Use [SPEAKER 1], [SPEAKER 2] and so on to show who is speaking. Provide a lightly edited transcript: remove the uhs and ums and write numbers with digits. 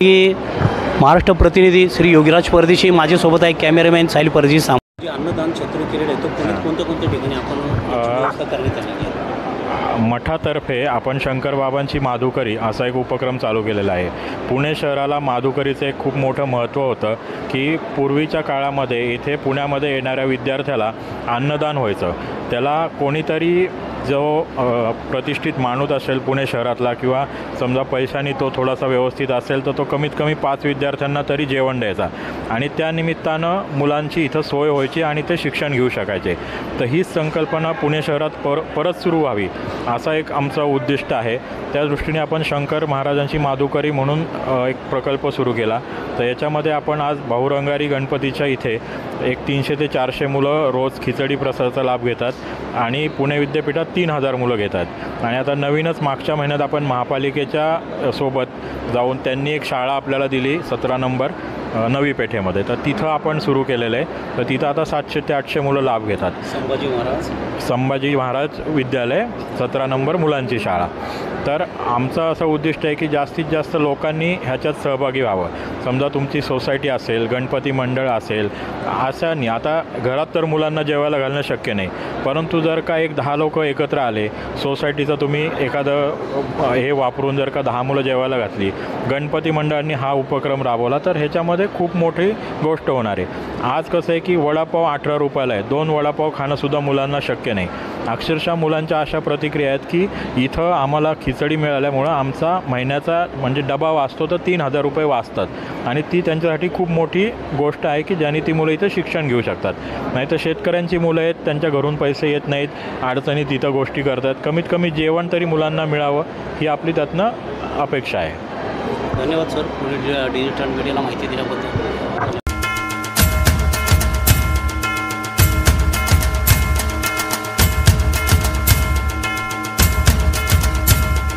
[SPEAKER 1] की महाराष्ट्र प्रतिनिधी श्री योगीराज परदेशी माझ्यासोबत आहे कॅमेरामॅन साहिल परदेशी जे अन्नदान क्षेत्र केलेलं आहे तो कोणत्या ठिकाणी आपण व्यवस्था करण्यात आलेली आहे?
[SPEAKER 2] मठातर्फे आपण शंकरबाबांची माधुकरी असा एक उपक्रम चालू केलेला आहे। पुणे शहराला माधुकरीचं एक खूप मोठं महत्त्व होतं की पूर्वीच्या काळामध्ये इथे पुण्यामध्ये येणाऱ्या विद्यार्थ्याला अन्नदान व्हायचं। त्याला कोणीतरी जो प्रतिष्ठित माणूस असेल पुणे शहरातला किंवा समजा पैशाने तो थोडासा व्यवस्थित असेल तर तो कमीत कमी 5 विद्यार्थ्यांना तरी जेवण द्यायचा आणि त्या निमित्तानं मुलांची इथं सोय व्हायची आणि ते शिक्षण घेऊ शकायचे। तर हीच संकल्पना पुणे शहरात परत सुरू व्हावी असा एक आमचा उद्दिष्ट आहे। त्या दृष्टीने आपण शंकर महाराजांची माधुकरी म्हणून एक प्रकल्प सुरू केला। तर याच्यामध्ये आपण आज बहुरंगारी गणपतीच्या इथे एक 300 ते 400 मुलं रोज खिचडी प्रसादाचा लाभ घेतात आणि पुणे विद्यापीठात 3000 मुलं घेतात। आणि आता नवीनच मागच्या महिन्यात आपण महापालिकेच्या सोबत जाऊन त्यांनी एक शाळा आपल्याला दिली 17 नंबर नवी पेठेमध्ये, तर तिथं आपण सुरू केलेलं आहे। तर तिथं आता 700 ते 800 मुलं लाभ घेतात। संभाजी महाराज विद्यालय 17 नंबर मुलांची शाळा। तर आमचं असं उद्दिष्ट आहे की जास्तीत जास्त लोकांनी ह्याच्यात सहभागी व्हावं। समजा तुमची सोसायटी असेल, गणपती मंडळ असेल, अशा नाही आता घरात तर मुलांना जेवायला घालणं शक्य नाही, परंतु जर का एक 10 लोक एकत्र आले, सोसायटीचं तुम्ही एखादं हे वापरून जर का 10 मुलं जेवायला घातली, गणपती मंडळांनी हा उपक्रम राबवला तर ह्याच्यामध्ये खूप मोठी गोष्ट होणार आहे। आज कसं आहे की वडापाव 18 रुपयाला आहे, 2 वडापाव खाणंसुद्धा मुलांना शक्य नाही। अक्षरशः मुलांच्या अशा प्रतिक्रिया आहेत की इथं आम्हाला खिचडी मिळाल्यामुळं आमचा महिन्याचा म्हणजे डबा वाचतो तर 3000 रुपये वाचतात आणि ती त्यांच्यासाठी खूप मोठी गोष्ट आहे की ज्याने ती मुलं इथं शिक्षण घेऊ शकतात। नाही तर शेतकऱ्यांची मुलं आहेत, त्यांच्या घरून पैसे येत नाहीत, अडचणीत इथं गोष्टी करतात, कमीत कमी जेवण तरी मुलांना मिळावं ही आपली त्यातनं अपेक्षा आहे।
[SPEAKER 1] धन्यवाद सर, डिजिटल मीडियाला माहिती दिल्याबद्दल।